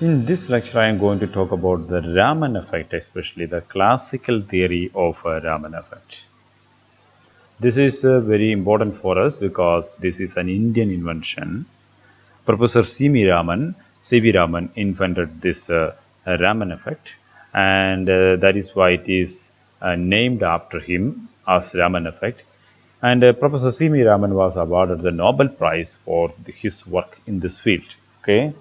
In this lecture, I am going to talk about the Raman effect, especially the classical theory of Raman effect. This is very important for us because this is an Indian invention. Professor C.V. Raman invented this Raman effect, and that is why it is named after him as Raman effect. And Professor C.V. Raman was awarded the Nobel Prize for his work in this field. Okay.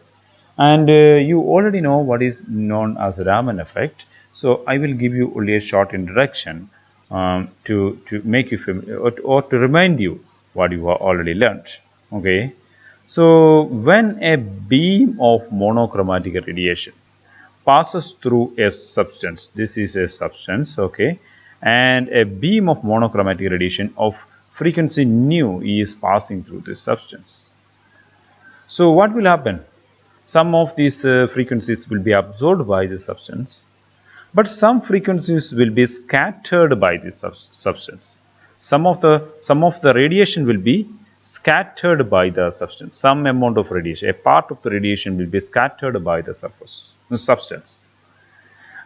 And you already know what is known as Raman effect. So I will give you only a short introduction to make you familiar or to remind you what you have already learned. Okay. So when a beam of monochromatic radiation passes through a substance, this is a substance, okay, and a beam of monochromatic radiation of frequency nu is passing through this substance. So what will happen? Some of these frequencies will be absorbed by the substance, but some frequencies will be scattered by this substance. Some of the radiation will be scattered by the substance. Some amount of radiation, a part of the radiation will be scattered by the substance.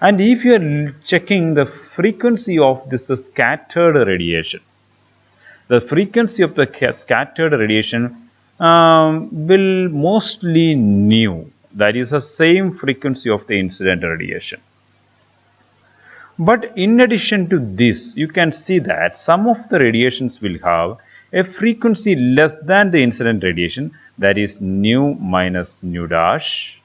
And if you are checking the frequency of this scattered radiation, the frequency of the scattered radiation will mostly nu. That is the same frequency of the incident radiation. But in addition to this, you can see that some of the radiations will have a frequency less than the incident radiation, that is nu minus nu dash,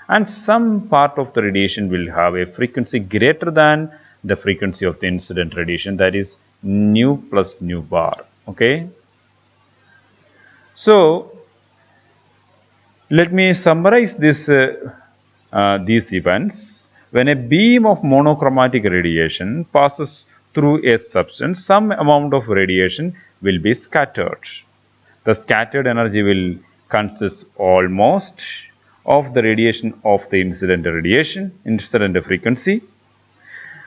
and some part of the radiation will have a frequency greater than the frequency of the incident radiation, that is nu plus nu bar. Okay. So let me summarize these events. When a beam of monochromatic radiation passes through a substance, some amount of radiation will be scattered. The scattered energy will consist almost of the radiation of the incident frequency.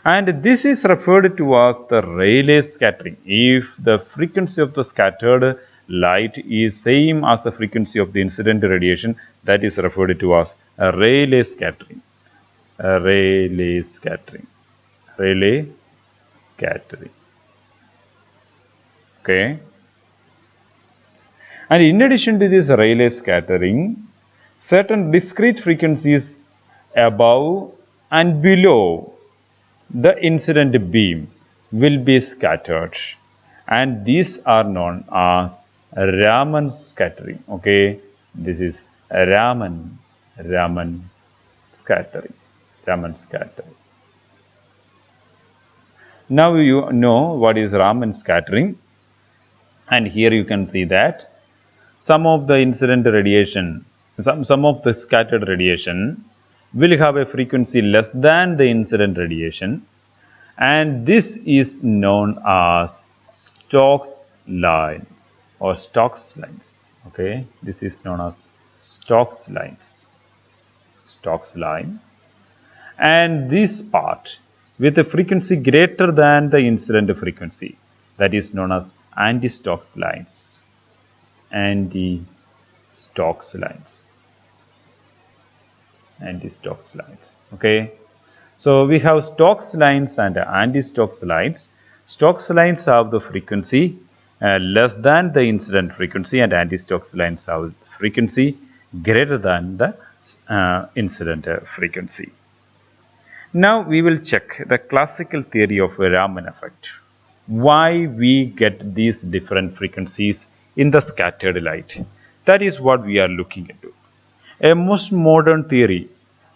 And this is referred to as the Rayleigh scattering. If the frequency of the scattered light is same as the frequency of the incident radiation, that is referred to as a Rayleigh scattering. Rayleigh scattering. Rayleigh scattering. Okay. And in addition to this Rayleigh scattering, certain discrete frequencies above and below the incident beam will be scattered, and these are known as Raman scattering. Okay, this is Raman scattering. Raman scattering. Now you know what is Raman scattering, and here you can see that some of the incident radiation, some of the scattered radiation will have a frequency less than the incident radiation, and this is known as Stokes lines or Stokes lines. Okay, this is known as Stokes lines. Stokes line, and this part with a frequency greater than the incident frequency, that is known as anti-Stokes lines. Anti-Stokes lines. Anti-Stokes lines. Okay. So we have Stokes lines and anti-Stokes lines. Stokes lines have the frequency less than the incident frequency, and anti-Stokes lines have frequency greater than the incident frequency. Now we will check the classical theory of Raman effect. Why we get these different frequencies in the scattered light? That is what we are looking into. A most modern theory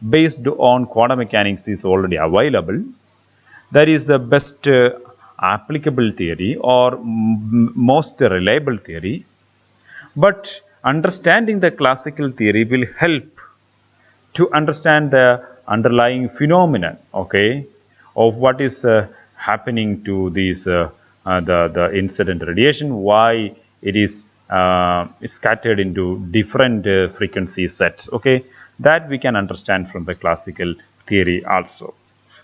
based on quantum mechanics is already available. That is the best applicable theory or most reliable theory. But understanding the classical theory will help to understand the underlying phenomenon, okay, of what is happening to these the incident radiation, why it is scattered into different frequency sets. Okay, that we can understand from the classical theory also.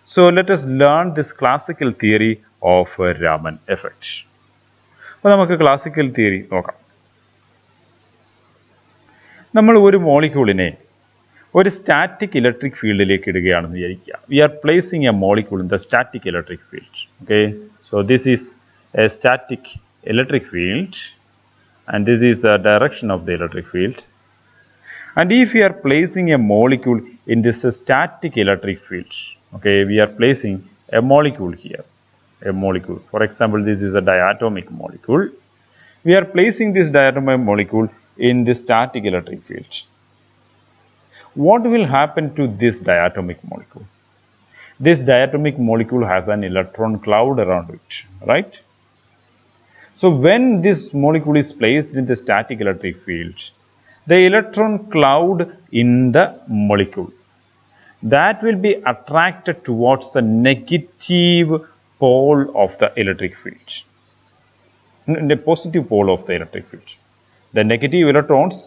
So let us learn this classical theory of Raman effect. അപ്പോൾ നമുക്ക് classical theory നോക്കാം. നമ്മൾ ഒരു മോളിക്യൂളിനെ ഒരു static electric ഫീൽഡിലേക്ക് ഇടുകയാണെന്ന് വിചാരിക്കുക. We are placing a molecule in the static electric field. Okay, so this is a static electric field and this is the direction of the electric field. And if we are placing a molecule in this static electric field, okay, we are placing a molecule here, a molecule. For example, this is a diatomic molecule. We are placing this diatomic molecule in the static electric field. What will happen to this diatomic molecule? This diatomic molecule has an electron cloud around it, right? So when this molecule is placed in the static electric field, the electron cloud in the molecule, that will be attracted towards the negative pole of the electric field, the positive pole of the electric field. The negative electrons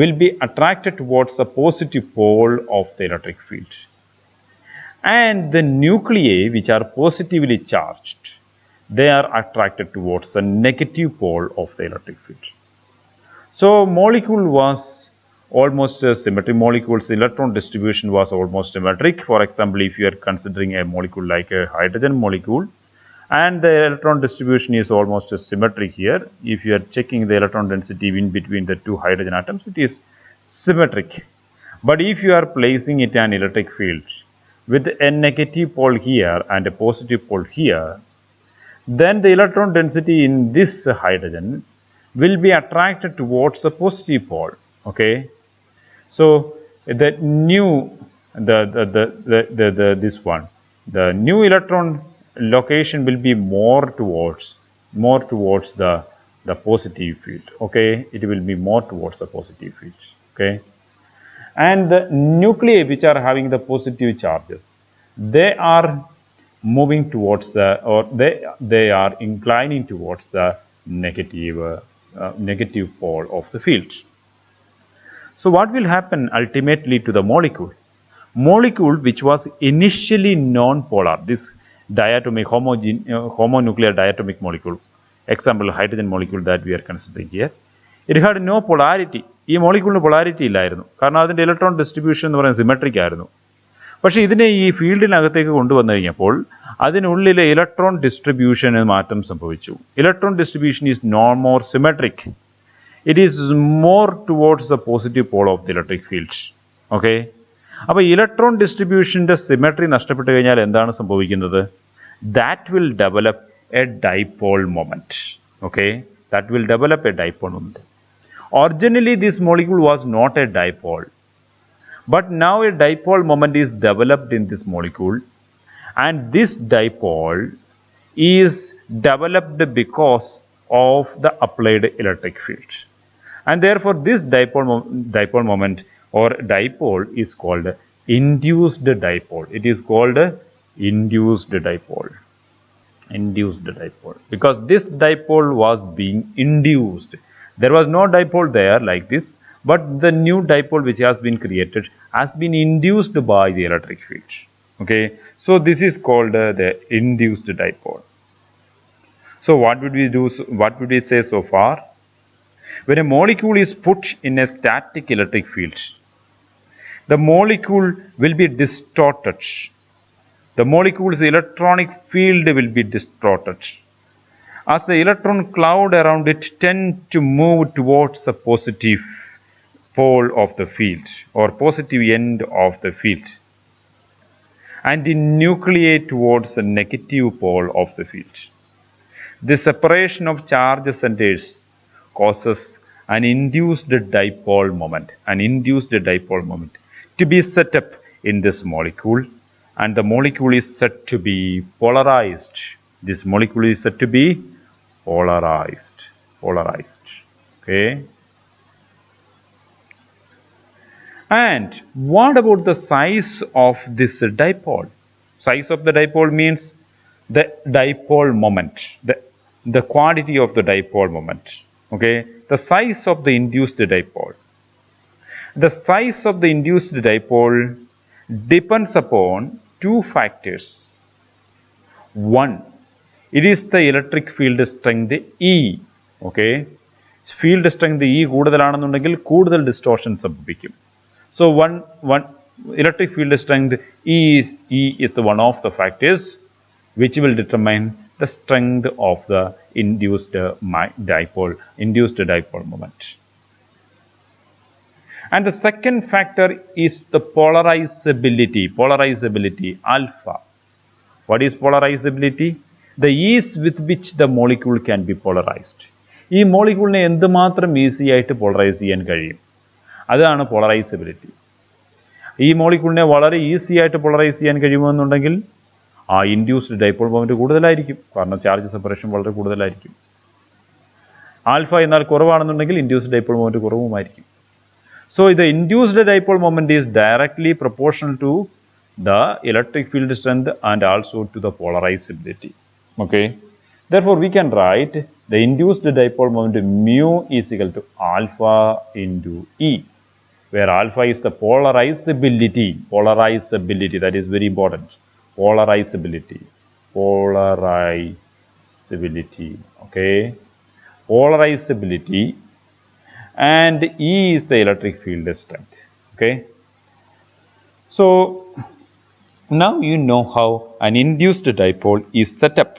will be attracted towards the positive pole of the electric field. And the nuclei which are positively charged, they are attracted towards the negative pole of the electric field. So molecule was almost symmetric. Molecules electron distribution was almost symmetric. For example, if you are considering a molecule like a hydrogen molecule, and the electron distribution is almost symmetric here. If you are checking the electron density in between the two hydrogen atoms, it is symmetric. But if you are placing it in an electric field with a negative pole here and a positive pole here, then the electron density in this hydrogen will be attracted towards the positive pole. Okay, so the new this one, the new electron location will be more towards the positive field. Okay, it will be more towards the positive field. Okay, and the nuclei which are having the positive charges, they are moving towards the, or they are inclining towards the negative pole of the field. So what will happen ultimately to the molecule? Molecule which was initially non-polar, this diatomic homonuclear diatomic molecule, example hydrogen molecule that we are considering here, it had no polarity. ഈ മോളിക്യൂളിന് polarity ഇല്ലായിരുന്നു, കാരണം അതിൻ്റെ electron distribution എന്ന് പറയുന്നത് symmetric ആയിരുന്നു. പക്ഷേ ഇതിനെ ഈ ഫീൽഡിനകത്തേക്ക് കൊണ്ടുവന്നു കഴിഞ്ഞപ്പോൾ അതിനുള്ളിലെ ഇലക്ട്രോൺ ഡിസ്ട്രിബ്യൂഷന് മാറ്റം സംഭവിച്ചു. Electron distribution is no more symmetric. It is more towards the positive pole of the electric field. Okay, അപ്പോൾ ഇലക്ട്രോൺ ഡിസ്ട്രിബ്യൂഷൻ്റെ സിമെട്രി നഷ്ടപ്പെട്ട് കഴിഞ്ഞാൽ എന്താണ് സംഭവിക്കുന്നത്? That will develop a dipole moment. Okay, that will develop a dipole moment. Originally this molecule was not a dipole, but now a dipole moment is developed in this molecule, and this dipole is developed because of the applied electric field, and therefore this dipole moment or dipole is called induced dipole. It is called induced dipole. Induced dipole, because this dipole was being induced. There was no dipole there like this, but the new dipole which has been created has been induced by the electric field. Okay, so this is called the induced dipole. So what would we do? What would we say so far? When a molecule is put in a static electric field, the molecule will be distorted. The molecule's electronic field will be distorted, as the electron cloud around it tend to move towards the positive pole of the field or positive end of the field, and the nuclei towards the negative pole of the field. The separation of charge centers causes an induced dipole moment, to be set up in this molecule, and the molecule is said to be polarized. This molecule is said to be polarized. Okay. And what about the size of this dipole? Size of the dipole means the dipole moment, the quantity of the dipole moment. Okay, the size of the induced dipole. The size of the induced dipole depends upon two factors. One, it is the electric field strength E. Okay, field strength E കൂടുതലാണെന്നുണ്ടെങ്കിൽ കൂടുതൽ distortion സംഭവിക്കും. So one electric field strength E is the one of the factors which will determine the strength of the induced dipole moment. And the second factor is the polarizability alpha. What is polarizability? The ease with which the molecule can be polarized. ഈ മോളിക്യൂളിനെ എന്തുമാത്രം easy ആയിട്ട് polarise ചെയ്യാൻ കഴിയും, അതാണ് polarisability. ഈ മോളിക്യൂളിനെ വളരെ easy ആയിട്ട് polarise ചെയ്യാൻ കഴിയുമെന്നുണ്ടെങ്കിൽ ആ ഇൻഡ്യൂസ്ഡ് ഡൈപോൾ മൊമെന്റ് കൂടുതലായിരിക്കും, കാരണം ചാർജ് സെപ്പറേഷൻ വളരെ കൂടുതലായിരിക്കും. ആൽഫ എന്നാൽ കുറവാണെന്നുണ്ടെങ്കിൽ ഇൻഡ്യൂസ്ഡ് ഡൈപോൾ മൊമെന്റ് കുറവുമായിരിക്കും. So the induced dipole moment is directly proportional to the electric field strength and also to the polarizability. Okay. Therefore, we can write the induced dipole moment mu is equal to alpha into E, where alpha is the polarizability. That is very important. Polarizability. Okay. Polarizability. And E is the electric field strength. Okay. So now you know how an induced dipole is set up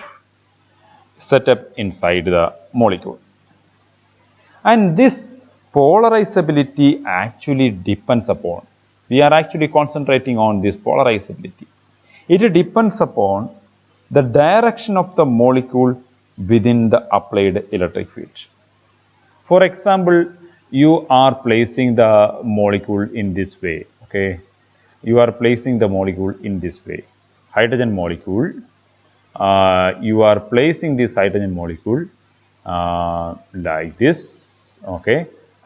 inside the molecule. And this polarizability actually depends upon, we are actually concentrating on this polarizability. It depends upon the direction of the molecule within the applied electric field. For example, you are placing the molecule in this way. Okay, you are placing the molecule in this way. Hydrogen molecule. You are placing this hydrogen molecule like this. Okay,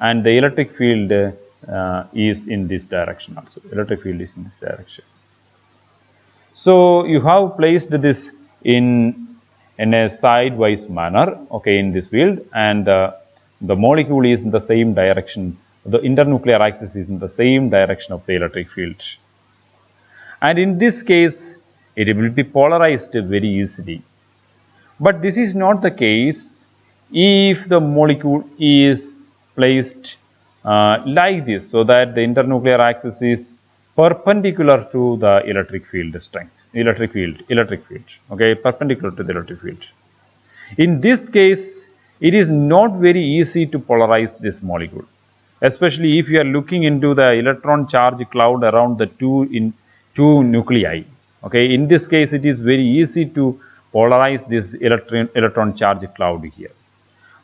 and the electric field is in this direction also. Electric field is in this direction. So you have placed this in a sidewise manner. Okay, in this field, and the molecule is in the same direction, the internuclear axis is in the same direction of the electric field. And in this case, it will be polarized very easily. But this is not the case if the molecule is placed like this, so that the internuclear axis is perpendicular to the electric field strength, electric field, okay, perpendicular to the electric field. In this case, it is not very easy to polarize this molecule, especially if you are looking into the electron charge cloud around the two nuclei. Okay, in this case, it is very easy to polarize this electron charge cloud here.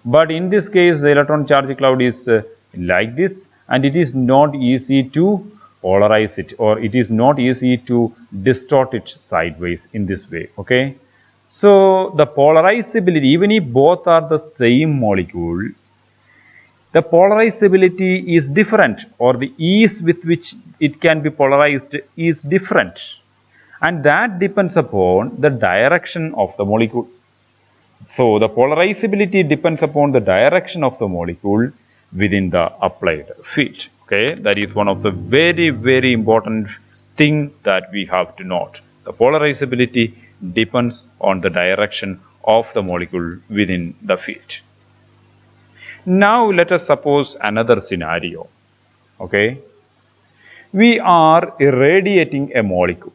But in this case, the electron charge cloud is like this, and it is not easy to polarize it, or it is not easy to distort it sideways in this way. Okay. So the polarizability, even if both are the same molecule, the polarizability is different, or the ease with which it can be polarized is different, and that depends upon the direction of the molecule. So the polarizability depends upon the direction of the molecule within the applied field. Okay, that is one of the very important thing that we have to note. The polarizability depends on the direction of the molecule within the field. Now let us suppose another scenario. Okay, we are irradiating a molecule,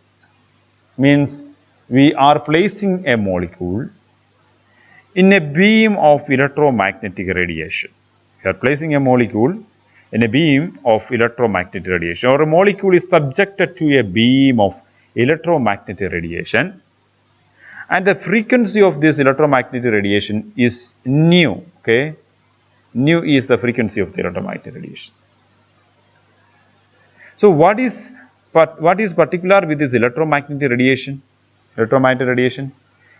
means we are placing a molecule in a beam of electromagnetic radiation. We are placing a molecule in a beam of electromagnetic radiation, or a molecule is subjected to a beam of electromagnetic radiation, and the frequency of this electromagnetic radiation is nu. Okay, nu is the frequency of the electromagnetic radiation. So what is particular with this electromagnetic radiation?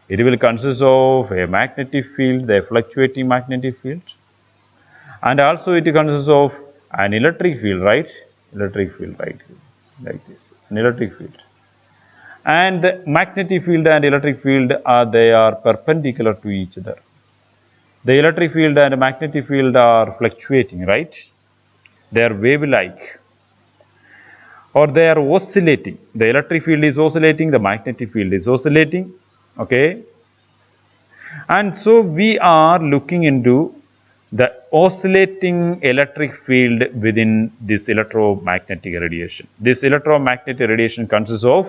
It will consist of a magnetic field, the fluctuating magnetic field, and also it consists of an electric field, right? Electric field, right? Like this, an electric field. And the magnetic field and electric field they are perpendicular to each other. The electric field and magnetic field are fluctuating, right? They are wave-like, or they are oscillating. The electric field is oscillating, the magnetic field is oscillating. Okay, and so we are looking into the oscillating electric field within this electromagnetic radiation. This electromagnetic radiation consists of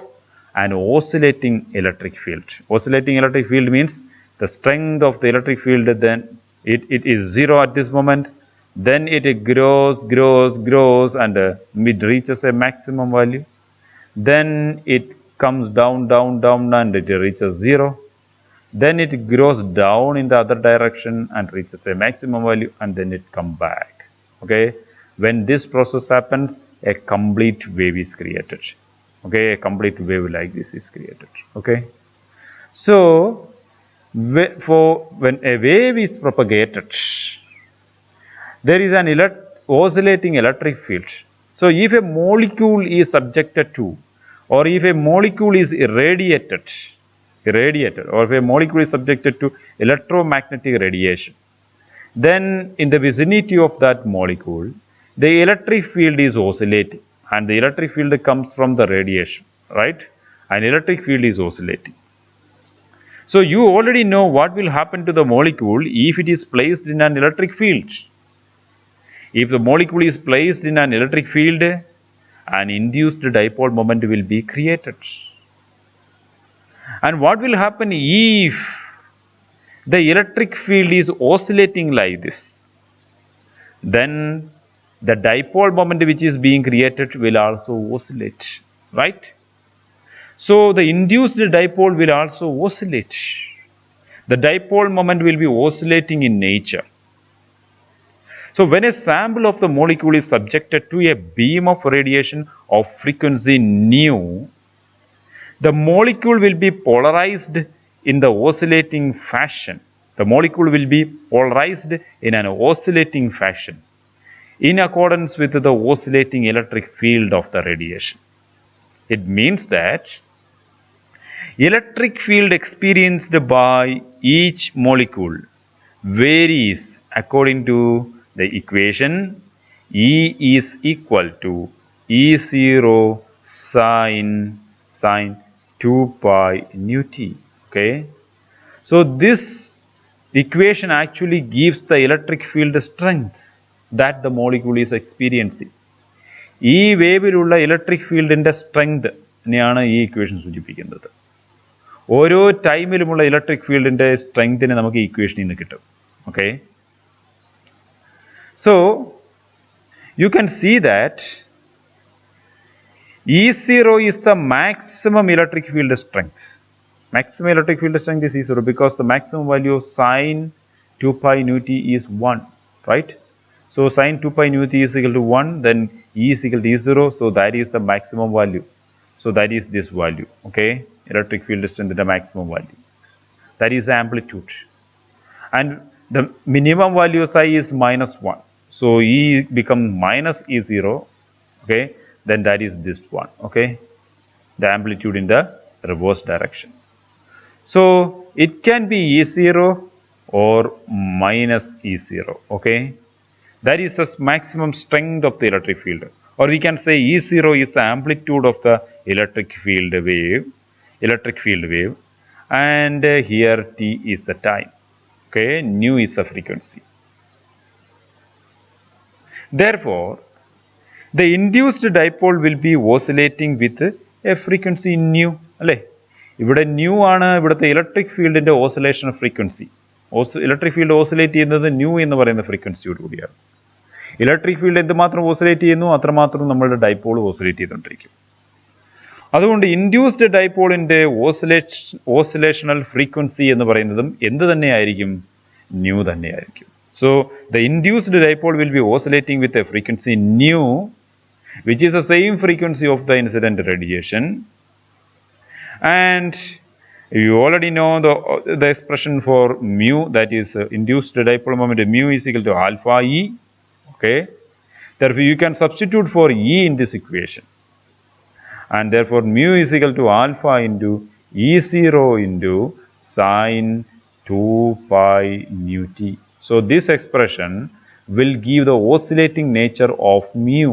an oscillating electric field. Oscillating electric field means the strength of the electric field, then it is 0 at this moment, then it grows and it reaches a maximum value, then it comes down and it reaches 0, then it grows down in the other direction and reaches a maximum value, and then it comes back. Okay, when this process happens, a complete wave is created. Okay, a complete wave like this is created. Okay, so when a wave is propagated, there is an oscillating electric field. So if a molecule is subjected to, or if a molecule is irradiated, or if a molecule is subjected to electromagnetic radiation, then in the vicinity of that molecule, the electric field is oscillating, and the electric field comes from the radiation, right? An electric field is oscillating. So you already know what will happen to the molecule if it is placed in an electric field. If the molecule is placed in an electric field, an induced dipole moment will be created. And what will happen if the electric field is oscillating like this? Then the dipole moment which is being created will also oscillate, right? So the induced dipole will also oscillate. The dipole moment will be oscillating in nature. So when a sample of the molecule is subjected to a beam of radiation of frequency nu, the molecule will be polarized in the oscillating fashion. The molecule will be polarized in an oscillating fashion in accordance with the oscillating electric field of the radiation. It means that electric field experienced by each molecule varies according to the equation E is equal to E0 sine 2 pi nu t. Okay, so this equation actually gives the electric field strength that the molecule is experiencing. ഈ വേവിലുള്ള electric ഫീൽഡിന്റെ strength നെയാണ് ഈ equation സൂചിപ്പിക്കുന്നത്. ഓരോ ടൈമിലുമുള്ള electric ഫീൽഡിന്റെ സ്ട്രെങ്തിനെ നമുക്ക് ഈ ഇക്വേഷനിൽ നിന്ന് കിട്ടും. Okay, so you can see that E0 is the maximum electric field strength. Maximum electric field strength is E0 because the maximum value of sine 2 pi nu t is 1, right? So sine 2 pi nu t is equal to 1, then E is equal to E0, so that is the maximum value. So that is this value, okay? Electric field strength, the maximum value. That is the amplitude. And the minimum value psi is minus 1. So E becomes minus E0, okay? Then that is this one, okay? The amplitude in the reverse direction. So it can be E0 or minus E0, okay? That is the maximum strength of the electric field. Or we can say E0 is the amplitude of the electric field wave, and here T is the time, okay? Nu is the frequency. Therefore, the induced dipole will be oscillating with a frequency nu. അല്ലേ, ഇവിടെ new ആണ് ഇവിടുത്തെ electric ഫീൽഡിന്റെ oscillation frequency. Electric field oscillate ചെയ്യുന്നത് new എന്ന് പറയുന്ന ഫ്രീക്വൻസിയോട് കൂടിയാണ്. Electric field എന്തുമാത്രം ഓസിലേറ്റ് ചെയ്യുന്നു അത്രമാത്രം നമ്മളുടെ ഡൈപോൾ ഓസിലേറ്റ് ചെയ്തുകൊണ്ടിരിക്കും. അതുകൊണ്ട് ഇൻഡ്യൂസ്ഡ് ഡൈപോളിന്റെ ഓസിലേഷണൽ ഫ്രീക്വൻസി എന്ന് പറയുന്നതും എന്ത് തന്നെയായിരിക്കും? ന്യൂ തന്നെയായിരിക്കും. So the induced dipole will be oscillating with a frequency nu, which is the same frequency of the incident radiation. And you already know the expression for mu, that is induced dipole moment mu is equal to alpha E. Okay, therefore you can substitute for E in this equation, and therefore mu is equal to alpha into E0 into sine 2 pi nu t. So this expression will give the oscillating nature of mu,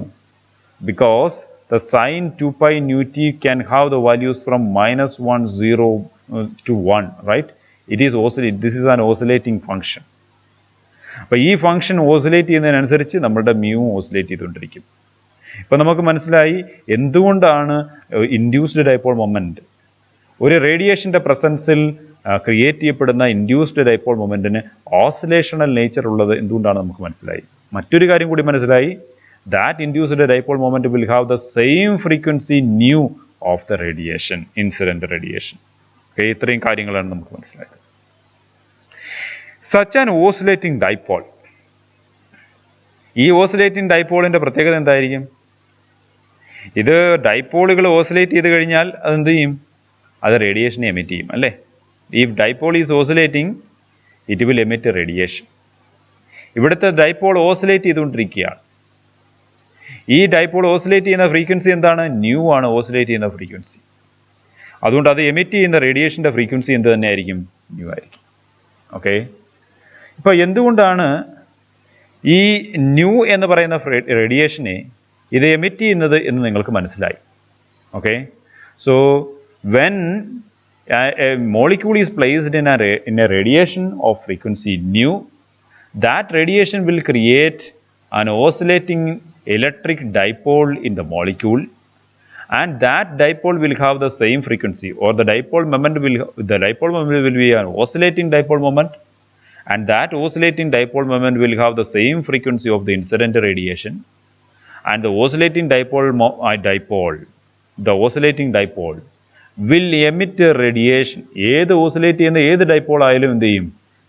because the sine 2 pi nu t can have the values from minus 1, 0 to 1, right? It is oscillating. This is an oscillating function. അപ്പോൾ ഈ function oscillate ചെയ്യുന്നതിനനുസരിച്ച് നമ്മുടെ mu oscillate ചെയ്തുകൊണ്ടിരിക്കും. ഇപ്പം നമുക്ക് മനസ്സിലായി എന്തുകൊണ്ടാണ് induced dipole moment ഒരു റേഡിയേഷൻ്റെ പ്രസൻസിൽ create ചെയ്യപ്പെടുന്ന ഇൻഡ്യൂസ്ഡ് ഡൈപോൾ മൊമെൻറ്റിന് ഓസിലേഷണൽ നേച്ചർ ഉള്ളത് എന്തുകൊണ്ടാണ് നമുക്ക് മനസ്സിലായി. മറ്റൊരു കാര്യം കൂടി മനസ്സിലായി, that induced dipole moment will have the same frequency new of the radiation, incident radiation. ഇത്രയും കാര്യങ്ങളാണ് നമുക്ക് മനസ്സിലായത്. സച്ച് ആൻ ഓസിലേറ്റിംഗ് ഡൈപോൾ, ഈ ഓസിലേറ്റിംഗ് ഡൈപോളിൻ്റെ പ്രത്യേകത എന്തായിരിക്കും? ഇത് ഡൈപോളുകൾ ഓസിലേറ്റ് ചെയ്ത് കഴിഞ്ഞാൽ അതെന്ത് ചെയ്യും? അത് റേഡിയേഷനെ എമിറ്റ് ചെയ്യും അല്ലേ. If dipole is oscillating it will emit radiation. ഇവിടുത്തെ ഡൈപോൾ ഓസിലേറ്റ് ചെയ്തുകൊണ്ടിരിക്കുകയാണ്. ഈ ഡൈപോൾ ഓസിലേറ്റ് ചെയ്യുന്ന ഫ്രീക്വൻസി എന്താണ്? ന്യൂ ആണ് ഓസിലേറ്റ് ചെയ്യുന്ന ഫ്രീക്വൻസി. അതുകൊണ്ട് അത് എമിറ്റ് ചെയ്യുന്ന റേഡിയേഷൻ്റെ ഫ്രീക്വൻസി എന്ത് തന്നെയായിരിക്കും? ന്യൂ ആയിരിക്കും. ഓക്കെ, ഇപ്പോൾ എന്തുകൊണ്ടാണ് ഈ ന്യൂ എന്ന് പറയുന്ന റേഡിയേഷനെ ഇത് എമിറ്റ് ചെയ്യുന്നത് എന്ന് നിങ്ങൾക്ക് മനസ്സിലായി. Okay, so when a molecule is placed in a radiation of frequency nu, that radiation will create an oscillating electric dipole in the molecule, and that dipole will have the same frequency, or the dipole moment will be an oscillating dipole moment, and that oscillating dipole moment will have the same frequency of the incident radiation, and the oscillating dipole will emit radiation. ഏത് oscillate ചെയ്യുന്ന ഏത് dipole ആയാലും എന്ത് ചെയ്യും?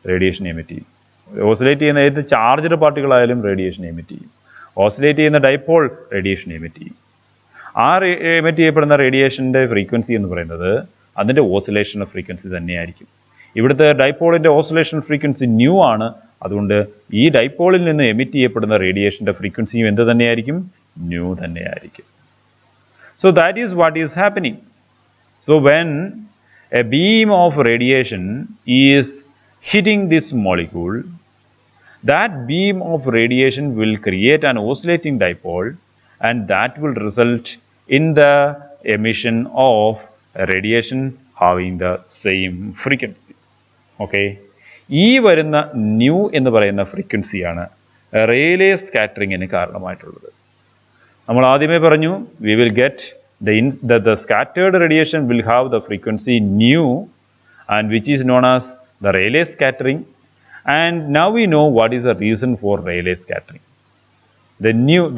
Radiation emit ചെയ്യും. Oscillate ചെയ്യുന്ന ഏത് charged particle ആയാലും റേഡിയേഷൻ എമിറ്റ് ചെയ്യും. ഓസിലേറ്റ് ചെയ്യുന്ന ഡൈപോൾ റേഡിയേഷൻ എമിറ്റ് ചെയ്യും. ആ എമിറ്റ് ചെയ്യപ്പെടുന്ന റേഡിയേഷൻ്റെ ഫ്രീക്വൻസി എന്ന് പറയുന്നത് അതിൻ്റെ ഓസിലേഷൻ ഫ്രീക്വൻസി തന്നെയായിരിക്കും. ഇവിടുത്തെ ഡൈപോളിൻ്റെ ഓസിലേഷൻ ഫ്രീക്വൻസി ന്യൂ ആണ്. അതുകൊണ്ട് ഈ ഡൈപോളിൽ നിന്ന് എമിറ്റ് ചെയ്യപ്പെടുന്ന റേഡിയേഷൻ്റെ ഫ്രീക്വൻസിയും എന്ത് തന്നെയായിരിക്കും? ന്യൂ തന്നെയായിരിക്കും. So that is what is happening. So when a beam of radiation is hitting this molecule, that beam of radiation will create an oscillating dipole, and that will result in the emission of a radiation having the same frequency. Okay, ഈ വരുന്ന new എന്ന് പറയുന്ന ഫ്രീക്വൻസിയാണ് Rayleigh സ്കാറ്ററിങ്ങിന് കാരണമായിട്ടുള്ളത്. നമ്മൾ ആദ്യമേ പറഞ്ഞു, we will get the scattered radiation will have the frequency nu, and which is known as the Rayleigh scattering. And now we know what is the reason for Rayleigh scattering.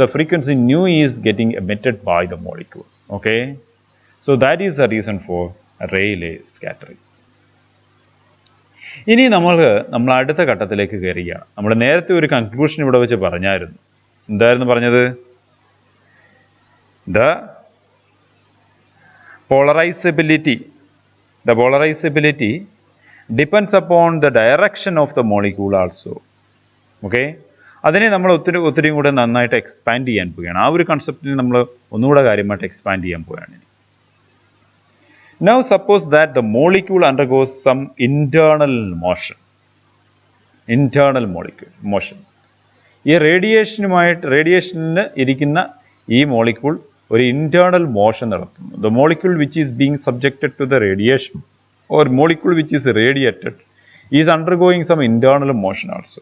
The frequency nu is getting emitted by the molecule. Okay, so that is the reason for Rayleigh scattering. ഇനി നമ്മൾ അടുത്ത ഘട്ടത്തിലേക്ക് കയറുകയാണ്. നമ്മൾ നേരത്തെ ഒരു conclusion ഇവിടെ വെച്ച് പറഞ്ഞായിരുന്നു. എന്തായിരുന്നു പറഞ്ഞത്? The polarizability depends upon the direction of the molecule also. Okay, അതിനെ നമ്മൾ ഒത്തിരിയും കൂടെ നന്നായിട്ട് എക്സ്പാൻഡ് ചെയ്യാൻ പോവുകയാണ്. ആ ഒരു കൺസെപ്റ്റിനെ നമ്മൾ ഒന്നുകൂടെ കാര്യമായിട്ട് എക്സ്പാൻഡ് ചെയ്യാൻ പോവുകയാണ്. Now suppose that the molecule undergoes some internal motion. ഈ റേഡിയേഷനിൽ ഇരിക്കുന്ന ഈ മോളിക്യൂൾ ഒരു ഇന്റേണൽ മോഷൻ നടത്തുന്നു. The molecule which is being subjected to the radiation, or molecule which is radiated, is undergoing some internal motion also.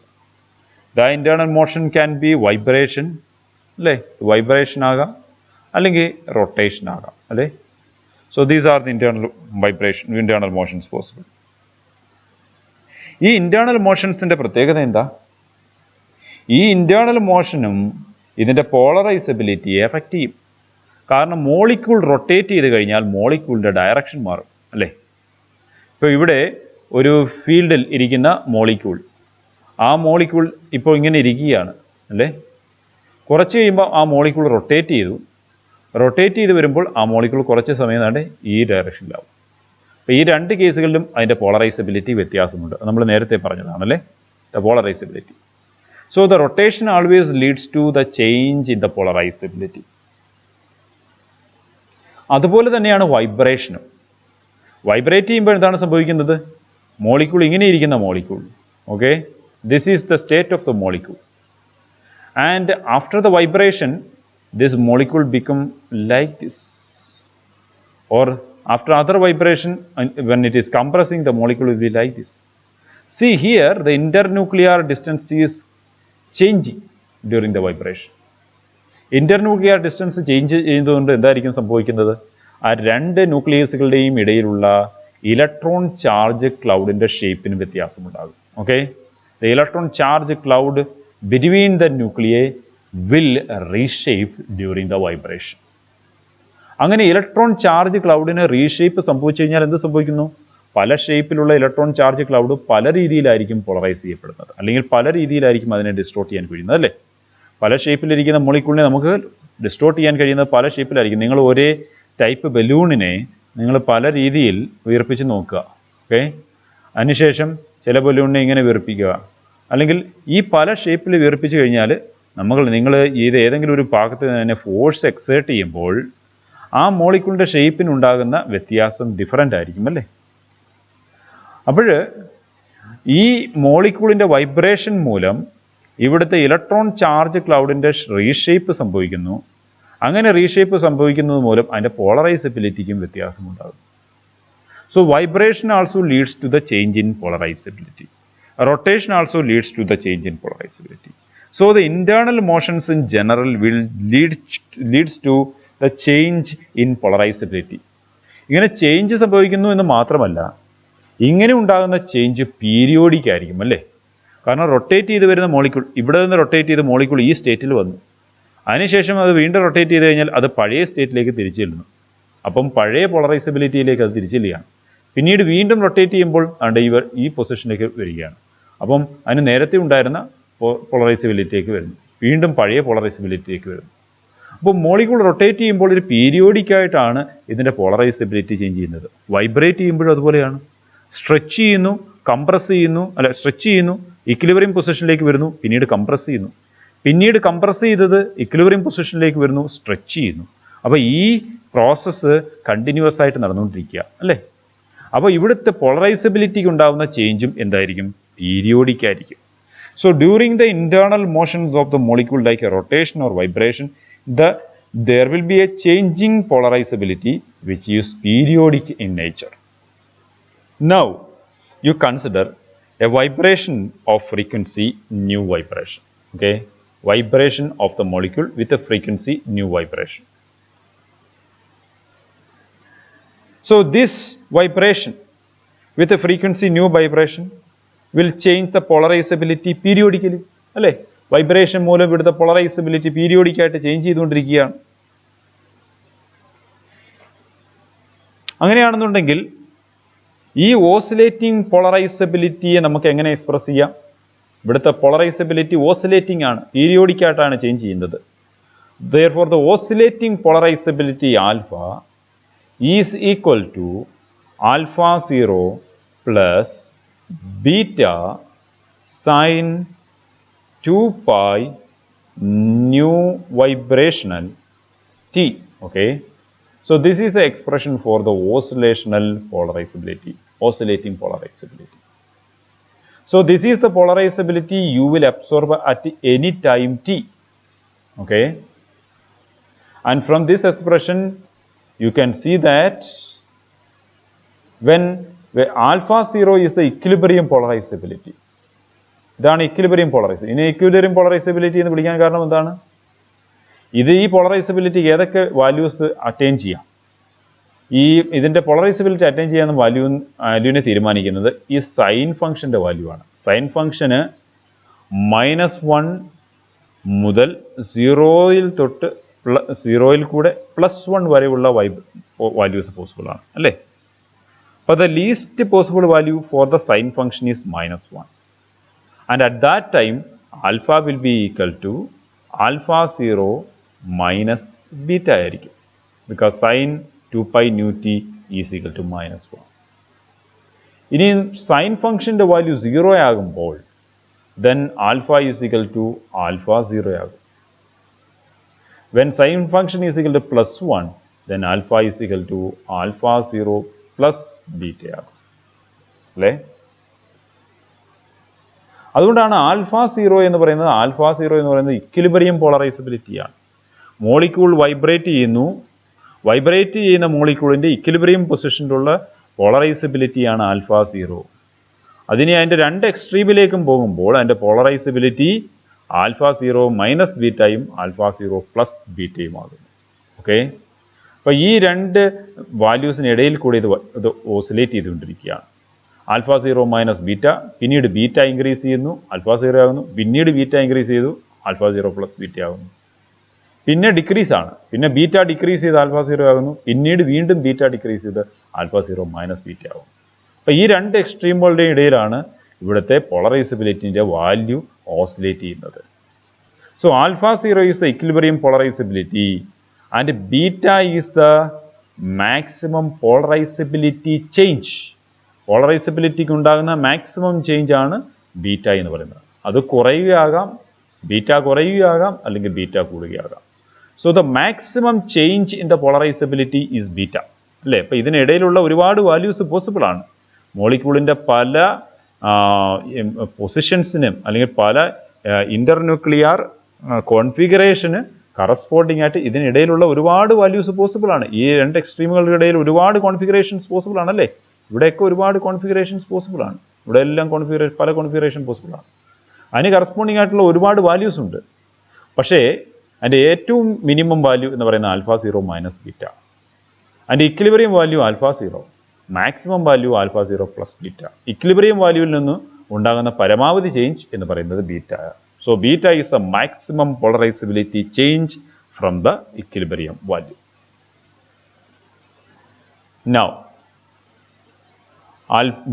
The internal motion can be vibration, അല്ലേ? Vibration ആകാം, അല്ലെങ്കിൽ rotation ആകാം, അല്ലേ? So these are the internal motions possible. ഈ internal മോഷൻസിന്റെ പ്രത്യേകത എന്താ? ഈ internal മോഷനും ഇതിന്റെ പോളറൈസബിലിറ്റിയെ എഫക്റ്റ് ചെയ്യും. കാരണം മോളിക്യൂൾ റൊട്ടേറ്റ് ചെയ്ത് കഴിഞ്ഞാൽ മോളിക്യൂളിൻ്റെ ഡയറക്ഷൻ മാറും, അല്ലേ? ഇപ്പോൾ ഇവിടെ ഒരു ഫീൽഡിൽ ഇരിക്കുന്ന മോളിക്യൂൾ, ആ മോളിക്യൂൾ ഇപ്പോൾ ഇങ്ങനെ ഇരിക്കുകയാണ്, അല്ലേ? കുറച്ച് കഴിയുമ്പോൾ ആ മോളിക്യൂൾ റൊട്ടേറ്റ് ചെയ്ത് വരുമ്പോൾ ആ മോളിക്യൂൾ കുറച്ച് സമയം നാണ്ട് ഈ ഡയറക്ഷനിലാവും. അപ്പോൾ ഈ രണ്ട് കേസുകളിലും അതിൻ്റെ പോളറൈസബിലിറ്റി വ്യത്യാസമുണ്ട്. നമ്മൾ നേരത്തെ പറഞ്ഞതാണല്ലേ, the polarizability. So the rotation always leads to the change in the polarizability. അതുപോലെ തന്നെയാണ് വൈബ്രേഷനും. വൈബ്രേറ്റ് ചെയ്യുമ്പോൾ എന്താണ് സംഭവിക്കുന്നത്? മോളിക്യൂൾ ഇങ്ങനെ ഇരിക്കുന്ന molecule, okay, this is the state of the molecule, and after the vibration this molecule become like this, or after other vibration when it is compressing the molecule will be like this. See here, the internuclear distance is changing during the vibration. Internuclear distance change ചെയ്യുന്നതുകൊണ്ട് എന്തായിരിക്കും സംഭവിക്കുന്നത്? ആ രണ്ട് ന്യൂക്ലിയസുകളുടെയും ഇടയിലുള്ള electron charge ക്ലൗഡിൻ്റെ ഷേപ്പിന് വ്യത്യാസമുണ്ടാകും. Okay, the electron charge cloud between the nuclei will reshape during the vibration. അങ്ങനെ ഇലക്ട്രോൺ ചാർജ് ക്ലൗഡിന് റീഷേപ്പ് സംഭവിച്ചു കഴിഞ്ഞാൽ എന്ത് സംഭവിക്കുന്നു? പല ഷേപ്പിലുള്ള ഇലക്ട്രോൺ ചാർജ് ക്ലൗഡ് പല രീതിയിലായിരിക്കും പോളറൈസ് ചെയ്യപ്പെടുന്നത്, അല്ലെങ്കിൽ പല രീതിയിലായിരിക്കും അതിനെ ഡിസ്റ്റോർട്ട് ചെയ്യാൻ കഴിയുന്നത്, അല്ലേ? പല ഷേപ്പിലിരിക്കുന്ന മോളിക്യൂളിനെ നമുക്ക് ഡിസ്റ്റോർട്ട് ചെയ്യാൻ കഴിയുന്നത് പല ഷേപ്പിലായിരിക്കും. നിങ്ങൾ ഒരേ ടൈപ്പ് ബലൂണിനെ നിങ്ങൾ പല രീതിയിൽ വീർപ്പിച്ച് നോക്കുക. ഓക്കെ, അതിനുശേഷം ചില ബലൂണിനെ ഇങ്ങനെ വീർപ്പിക്കുക, അല്ലെങ്കിൽ ഈ പല ഷേപ്പിൽ വീർപ്പിച്ച് കഴിഞ്ഞാൽ നിങ്ങൾ ഇത് ഏതെങ്കിലും ഒരു ഭാഗത്ത് തന്നെ ഫോഴ്സ് എക്സേർട്ട് ചെയ്യുമ്പോൾ ആ മോളിക്യൂളിൻ്റെ ഷേപ്പിനുണ്ടാകുന്ന വ്യത്യാസം ഡിഫറൻ്റ് ആയിരിക്കും, അല്ലേ? അപ്പോൾ ഈ മോളിക്യൂളിൻ്റെ വൈബ്രേഷൻ മൂലം ഇവിടുത്തെ ഇലക്ട്രോൺ ചാർജ് ക്ലൗഡിൻ്റെ റീഷേപ്പ് സംഭവിക്കുന്നു. അങ്ങനെ റീഷേപ്പ് സംഭവിക്കുന്നത് മൂലം അതിൻ്റെ പോളറൈസബിലിറ്റിക്കും വ്യത്യാസമുണ്ടാകും. So vibration also leads to the change in polarizability. Rotation also leads to the change in polarizability. So the internal motions in general will leads to the change in polarizability. ഇങ്ങനെ change സംഭവിക്കുന്നു എന്ന് മാത്രമല്ല, ഇങ്ങനെ ഉണ്ടാകുന്ന change periodic ആയിരിക്കും, അല്ലേ? കാരണം rotate ചെയ്ത് വരുന്ന മോളിക്യൂൾ ഇവിടെ നിന്ന് റൊട്ടേറ്റ് ചെയ്ത മോളിക്യൂൾ ഈ സ്റ്റേറ്റിൽ വന്നു, അതിനുശേഷം അത് വീണ്ടും റൊട്ടേറ്റ് ചെയ്ത് കഴിഞ്ഞാൽ അത് പഴയ സ്റ്റേറ്റിലേക്ക് തിരിച്ചു ചെല്ലുന്നു. അപ്പം പഴയ പോളറൈസബിലിറ്റിയിലേക്ക് അത് തിരിച്ചു ചെല്ലുകയാണ്. പിന്നീട് വീണ്ടും റൊട്ടേറ്റ് ചെയ്യുമ്പോൾ ഈ പൊസിഷനിലേക്ക് വരികയാണ്. അപ്പം അതിന് നേരത്തെ ഉണ്ടായിരുന്ന പോളറൈസബിലിറ്റിയിലേക്ക് വരുന്നു, വീണ്ടും പഴയ പോളറൈസബിലിറ്റിയിലേക്ക് വരുന്നു. അപ്പോൾ മോളിക്യൂൾ റൊട്ടേറ്റ് ചെയ്യുമ്പോൾ ഒരു പീരിയോഡിക്കായിട്ടാണ് ഇതിൻ്റെ പോളറൈസബിലിറ്റി ചേഞ്ച് ചെയ്യുന്നത്. വൈബ്രേറ്റ് ചെയ്യുമ്പോഴും അതുപോലെയാണ്. സ്ട്രെച്ച് ചെയ്യുന്നു, കംപ്രസ് ചെയ്യുന്നു, സ്ട്രെച്ച് ചെയ്യുന്നു, ഇക്വിലിബ്രിയം പൊസിഷനിലേക്ക് വരുന്നു, പിന്നീട് കംപ്രസ് ചെയ്യുന്നു, പിന്നീട് കംപ്രസ് ചെയ്തത് ഇക്വിലിബ്രിയം പൊസിഷനിലേക്ക് വരുന്നു, സ്ട്രെച്ച് ചെയ്യുന്നു. അപ്പോൾ ഈ പ്രോസസ്സ് കണ്ടിന്യൂസ് ആയിട്ട് നടന്നുകൊണ്ടിരിക്കുക, അല്ലേ? അപ്പോൾ ഇവിടുത്തെ പോളറൈസബിലിറ്റിക്ക് ഉണ്ടാകുന്ന ചേഞ്ചും എന്തായിരിക്കും? പീരിയോഡിക് ആയിരിക്കും. So during the internal motions of the molecule like A rotation or vibration there will be a changing polarizability which is periodic in nature. Now you consider a vibration of frequency nu vibration. Okay, vibration of the molecule with a frequency nu vibration. So this vibration with a frequency nu vibration will change the polarizability periodically, അല്ലേ? Vibration മൂലം ഇവിടുത്തെ polarisability പീരിയോഡിക്കായിട്ട് change ചെയ്തുകൊണ്ടിരിക്കുകയാണ്. അങ്ങനെയാണെന്നുണ്ടെങ്കിൽ ഈ oscillating പോളറൈസബിലിറ്റിയെ നമുക്ക് എങ്ങനെ express ചെയ്യാം? ഇവിടുത്തെ പോളറൈസബിലിറ്റി ഓസിലേറ്റിംഗ് ആണ്, പീരിയോഡിക്കായിട്ടാണ് ചേഞ്ച് ചെയ്യുന്നത്. Therefore the oscillating polarizability alpha is equal to alpha 0 plus beta sine 2 pi nu vibrational t. Okay, so this is the expression for the oscillating polarizability. So this is the polarizability you will absorb at any time t. Okay, and from this expression you can see that when alpha 0 is the equilibrium polarizability. ഇതാണ് equilibrium polarisability. ഇനി equilibrium polarisability എന്ന് വിളിക്കാൻ കാരണം എന്താണ്? ഈ polarisability ഏതൊക്കെ values attain ചെയ്യാം? ഇതിൻ്റെ പോളറൈസബിലിറ്റി അറ്റൈൻ ചെയ്യാവുന്ന വാല്യൂവിനെ തീരുമാനിക്കുന്നത് ഈ സൈൻ ഫംഗ്ഷൻ്റെ വാല്യൂ ആണ്. സൈൻ ഫംഗ്ഷന് -1 മുതൽ 0 തൊട്ട് 0 കൂടെ +1 വരെയുള്ള വാല്യൂസ് പോസിബിൾ ആണ്, അല്ലേ? അപ്പോൾ the least possible value for the sine function is -1. And at that time alpha will be equal to alpha 0 minus beta ആയിരിക്കും, because sin 2 pi nu t is equal to -1. ഇനി sign ഫംഗ്ഷൻ്റെ value 0 ആകുമ്പോൾ then alpha is equal to alpha 0 ആകും. When sin function is equal to +1 then alpha is equal to alpha 0 plus beta ആകും, അല്ലേ? അതുകൊണ്ടാണ് alpha 0 എന്ന് പറയുന്നത് equilibrium പോളറൈസബിലിറ്റിയാണ്. Molecule vibrate ചെയ്യുന്ന മോളിക്യൂളിൻ്റെ equilibrium പൊസിഷനിലുള്ള പോളറൈസബിലിറ്റിയാണ് alpha 0. അതിനെ അതിൻ്റെ രണ്ട് എക്സ്ട്രീമിലേക്കും പോകുമ്പോൾ അതിൻ്റെ പോളറൈസബിലിറ്റി ആൽഫ 0 മൈനസ് ബീറ്റയും ആൽഫ 0 പ്ലസ് ബീറ്റയും ആകുന്നു. ഓക്കെ, അപ്പോൾ ഈ രണ്ട് വാല്യൂസിനിടയിൽ കൂടി ഇത് ഓസിലേറ്റ് ചെയ്തുകൊണ്ടിരിക്കുകയാണ്. ആൽഫ 0 മൈനസ് ബീറ്റ, പിന്നീട് ബീറ്റ ഇൻക്രീസ് ചെയ്യുന്നു, ആൽഫ 0 ആകുന്നു, പിന്നീട് ബീറ്റ ഇൻക്രീസ് ചെയ്തു, ആൽഫ 0 പ്ലസ് ബീറ്റ ആകുന്നു. പിന്നെ ഡിക്രീസ് ആണ്, പിന്നെ ബീറ്റ ഡിക്രീസ് ചെയ്ത് ആൽഫ 0 ആകുന്നു, പിന്നീട് വീണ്ടും ബീറ്റ ഡിക്രീസ് ചെയ്ത് ആൽഫ 0 മൈനസ് ബീറ്റ ആകുന്നു. അപ്പോൾ ഈ രണ്ട് എക്സ്ട്രീമുകളുടെയും ഇടയിലാണ് ഇവിടുത്തെ പോളറൈസബിലിറ്റിൻ്റെ വാല്യൂ ഓസിലേറ്റ് ചെയ്യുന്നത്. So alpha 0 is the equilibrium polarizability and beta is the maximum polarizability change. പോളറൈസബിലിറ്റിക്ക് ഉണ്ടാകുന്ന മാക്സിമം ചേഞ്ച് ആണ് ബീറ്റ എന്ന് പറയുന്നത്. അത് കുറയുകയാകാം, ബീറ്റ കുറയുകയാകാം, അല്ലെങ്കിൽ ബീറ്റ കൂടുകയാകാം. So the maximum change in the polarizability is beta, അല്ലേ? അപ്പോൾ ഇതിനിടയിലുള്ള ഒരുപാട് വാല്യൂസ് പോസിബിൾ ആണ്. മോളിക്യൂളിൻ്റെ പല പൊസിഷൻസിനും അല്ലെങ്കിൽ പല ഇൻ്റർന്യൂക്ലിയർ കോൺഫിഗറേഷന് കറസ്പോണ്ടിങ് ആയിട്ട് ഇതിനിടയിലുള്ള ഒരുപാട് വാല്യൂസ് പോസിബിൾ ആണ്. ഈ രണ്ട് എക്സ്ട്രീമുകളുടെ ഇടയിൽ ഒരുപാട് കോൺഫിഗറേഷൻസ് പോസിബിൾ ആണല്ലേ? ഇവിടെയൊക്കെ ഒരുപാട് കോൺഫിഗറേഷൻസ് പോസിബിൾ ആണ്. ഇവിടെ എല്ലാം പല കോൺഫിഗറേഷൻ പോസിബിൾ ആണ്. അതിന് കറസ്പോണ്ടിങ് ആയിട്ടുള്ള ഒരുപാട് വാല്യൂസ് ഉണ്ട്. പക്ഷേ അതിൻ്റെ ഏറ്റവും മിനിമം വാല്യൂ എന്ന് പറയുന്നത് ആൽഫ 0 മൈനസ് ബീറ്റ. അതിൻ്റെ equilibrium value alpha 0, maximum value alpha 0 plus beta. Equilibrium വാല്യൂവിൽ നിന്ന് ഉണ്ടാകുന്ന പരമാവധി ചേഞ്ച് എന്ന് പറയുന്നത് beta. So beta is a maximum polarizability change from the equilibrium value. Now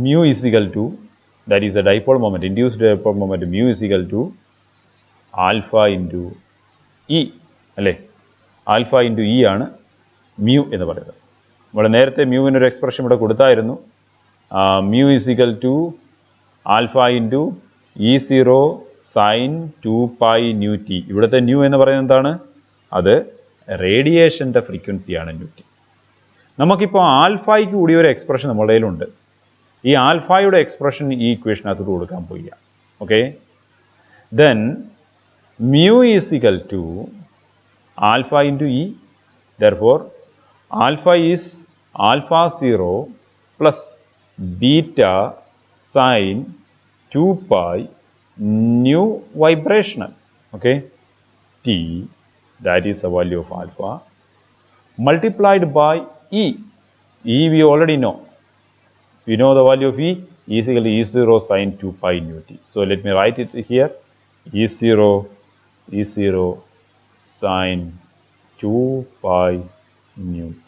mu is equal to, that is the dipole moment, induced dipole moment, mu is equal to alpha into E, അല്ലേ? Alpha into E ആണ് mu എന്ന് പറയുന്നത്. ഇവിടെ നേരത്തെ മ്യൂവിനൊരു expression ഇവിടെ കൊടുത്തായിരുന്നു. Mu is equal to alpha into E0 sine 2π nu T. ഇവിടുത്തെ ന്യൂ എന്ന് പറയുന്നത് എന്താണ്? അത് റേഡിയേഷൻ്റെ ഫ്രീക്വൻസിയാണ് ന്യൂ ടി. നമുക്കിപ്പോൾ ആൽഫയ്ക്ക് കൂടി ഒരു എക്സ്പ്രഷൻ നമ്മുടെ കയ്യിലുണ്ട്. ഈ ആൽഫയുടെ എക്സ്പ്രഷൻ ഈ ഇക്വേഷനകത്തോട് കൊടുക്കാൻ പോവുക. Okay, then mu is equal to alpha into E. Therefore alpha is alpha 0 plus beta sine 2π nu vibrational, okay, T, that is the value of alpha, multiplied by E. E we already know. We know the value of E is equal to E0 sin 2π nu t. So let me write it here. E0 sin 2π nu t.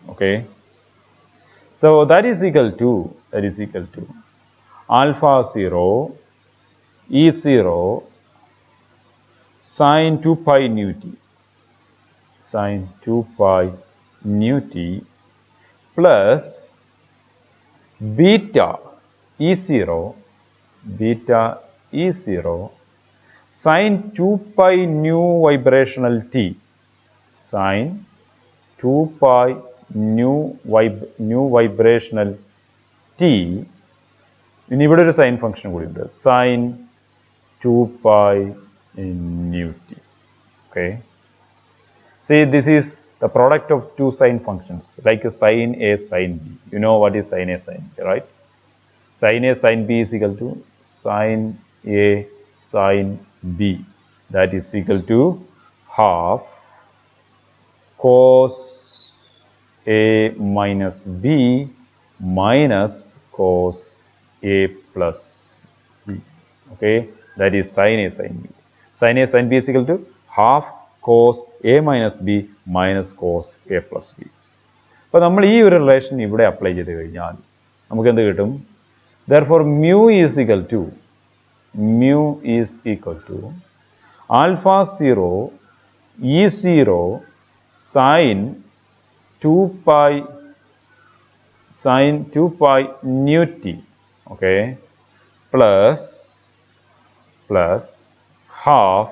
Okay. So that is equal to alpha 0 E0 sin 2π nu t, sin 2π nu t plus beta E0 sin 2π nu vibrational t, sin 2π nu vibrational t. ഇനി ഇവിടെ ഒരു sine function കൂടി ഉണ്ട്, sin 2π nu t. Okay, see, this is the product of two sine functions, like sin A sin B. You know what is sin A sin B, right? Sin A sin B is equal to sin A sin B, that is equal to half cos A minus B minus cos A plus B. Okay, that is sin A sin B. Sin A sin B is equal to half cos A minus B minus cos A plus B. അപ്പോൾ നമ്മൾ ഈ ഒരു relation ഇവിടെ apply ചെയ്ത് കഴിഞ്ഞാൽ നമുക്ക് എന്ത് കിട്ടും? Therefore mu is equal to alpha 0 E0 sin 2π nu t, okay, plus half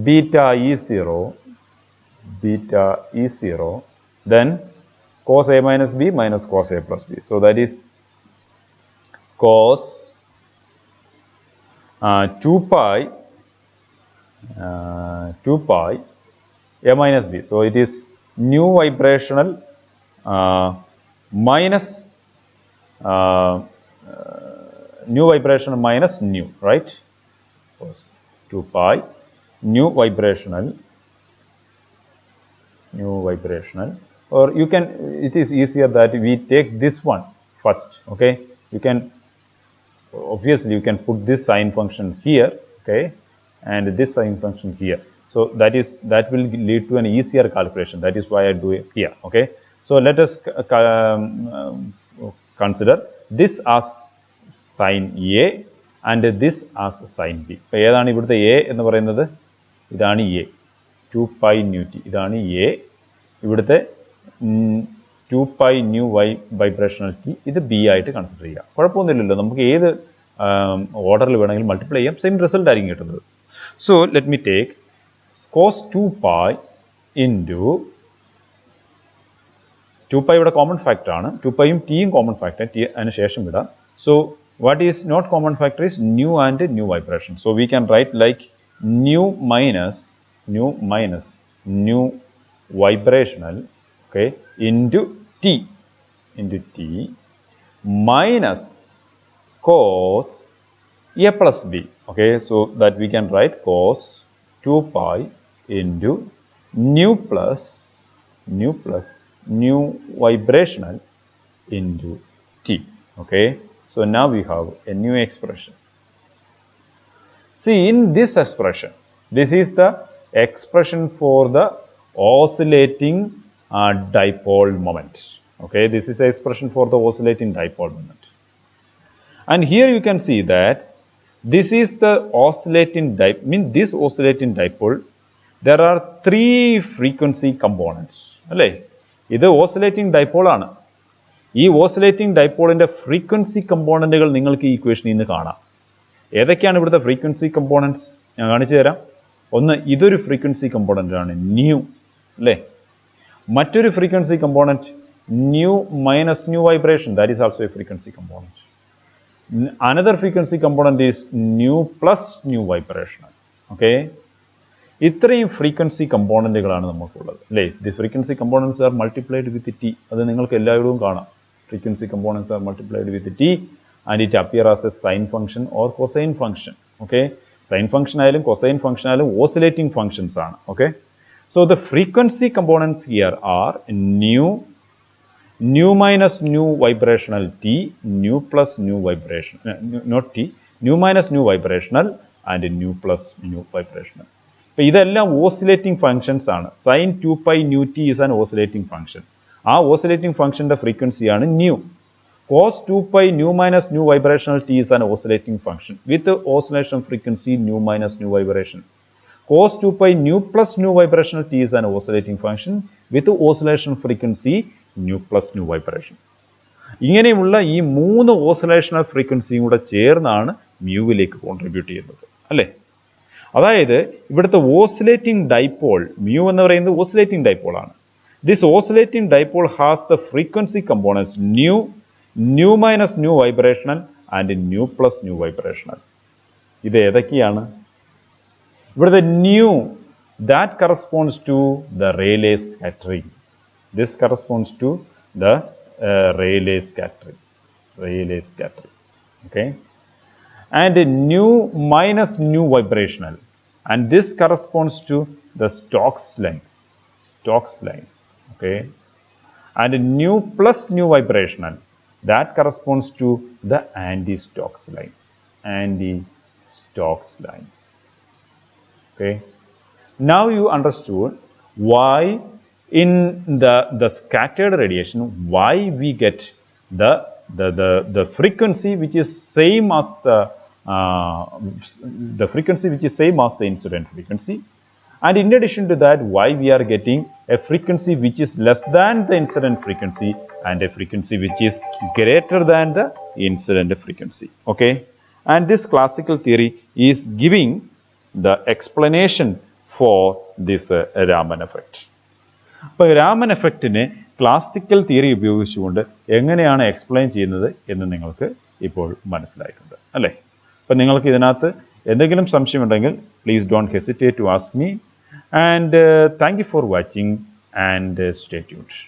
beta E0 then cos A minus B minus cos A plus B. So that is cos 2π A minus B. So it is new vibrational minus new vibrational minus nu, right? 2 pi new vibrational, or you can, it is easier that we take this one first, okay? You can, obviously you can put this sine function here, okay, and this sine function here. So that will lead to an easier calculation. That is why I do it here, okay? So let us consider this as sine A and this as sine B. അപ്പോൾ ഏതാണ് ഇവിടുത്തെ A എന്ന് പറയുന്നത്? ഇതാണ് A, 2 pi nu t. ഇതാണ് A. ഇവിടുത്തെ 2 pi nu y vibrational t. ഇത് B ആയിട്ട് കൺസിഡർ ചെയ്യാം. കുഴപ്പമൊന്നുമില്ലല്ലോ, നമുക്ക് ഏത് ഓർഡറിൽ വേണമെങ്കിലും മൾട്ടിപ്ലൈ ചെയ്യാം, സെയിം റിസൾട്ട് ആയിരിക്കും കിട്ടുന്നത്. So let me take cos 2 pi into 2 pi ഇവിടെ കോമൺ ഫാക്ടർ ആണ്, 2 പൈയും ടിയും കോമൺ ഫാക്ടർ, ടി അതിന് ശേഷം ഇടാം. So what is not common factor is nu and nu vibration. So we can write like nu minus nu vibrational, okay, into t minus cos A plus B, okay? So that we can write cos 2 pi into new vibrational into t, okay? So now we have a new expression. See, in this expression, this is the expression for the oscillating dipole moment, okay? This is the expression for the oscillating dipole moment. And here you can see that this is the oscillating dipole, this oscillating dipole, there are 3 frequency components, അല്ലേ? ഇത് oscillating dipole ആണ്. ഈ oscillating ഡൈപോളിൻ്റെ frequency കമ്പോണൻറ്റുകൾ നിങ്ങൾക്ക് ഈ ഇക്വേഷനിൽ നിന്ന് കാണാം. ഏതൊക്കെയാണ് ഇവിടുത്തെ ഫ്രീക്വൻസി കമ്പോണൻറ്റ്സ്? ഞാൻ കാണിച്ചു തരാം. ഒന്ന്, ഇതൊരു ഫ്രീക്വൻസി കമ്പോണൻ്റ് ആണ്, ന്യൂ, അല്ലേ? മറ്റൊരു frequency component new minus new vibration, that is also A frequency component. Another frequency component is new plus new vibrational, okay? ഇത്രയും ഫ്രീക്വൻസി കമ്പോണൻറ്റുകളാണ് നമുക്കുള്ളത്, അല്ലേ? The frequency components are multiplied with t. അത് നിങ്ങൾക്ക് എല്ലായിടവും കാണാം. Frequency components are multiplied with t and it appear as a sine function or cosine function, okay? Sine function ആയാലും cosine function ആയാലും ഓസിലേറ്റിംഗ് ഫംഗ്ഷൻസ് ആണ്, okay? So the frequency components here are new minus new vibrational t, new plus new vibration, not t, new minus new vibrational and new plus new vibrational. അപ്പോൾ ഇതെല്ലാം oscillating functions ആണ്. Sine 2 pi nu t is an oscillating function. ആ oscillating ഫംഗ്ഷൻ്റെ ഫ്രീക്വൻസിയാണ് nu. cos 2 pi new minus new vibrational t is an oscillating function with oscillation frequency new minus new vibration. cos 2 pi new plus new vibrational t is an oscillating function with oscillation frequency new plus new vibration. ഇങ്ങനെയുള്ള ഈ 3 oscillational ഫ്രീക്വൻസിയും കൂടെ ചേർന്നാണ് മ്യൂവിലേക്ക് contribute ചെയ്യുന്നത്, അല്ലേ? അതായത് ഇവിടുത്തെ oscillating dipole, mu എന്ന് പറയുന്നത് ഓസിലേറ്റിംഗ് ഡൈപോൾ ആണ്. This oscillating dipole has the frequency components nu minus nu vibrational and nu plus nu vibrational. ഇത് ഏതൊക്കെയാണ്? ഇവിടുത്തെ nu, that corresponds to the Rayleigh scattering. This corresponds to the Rayleigh scattering, okay? And new minus new vibrational, and this corresponds to the Stokes lines, okay? And new plus new vibrational, that corresponds to the anti-Stokes lines, okay? Now you understood why in the scattered radiation, why we get the frequency which is same as the frequency which is same as the incident frequency, and in addition to that, why we are getting a frequency which is less than the incident frequency and a frequency which is greater than the incident frequency, okay? And this classical theory is giving the explanation for this Raman effect. അപ്പോൾ Raman എഫക്റ്റിനെ classical theory ഉപയോഗിച്ചുകൊണ്ട് എങ്ങനെയാണ് explain ചെയ്യുന്നത് എന്ന് നിങ്ങൾക്ക് ഇപ്പോൾ മനസ്സിലായിട്ടുണ്ട്, അല്ലേ? അപ്പോൾ നിങ്ങൾക്ക് ഇതിനകത്ത് എന്തെങ്കിലും സംശയമുണ്ടെങ്കിൽ please don't hesitate to ask me, and thank you for watching and stay tuned.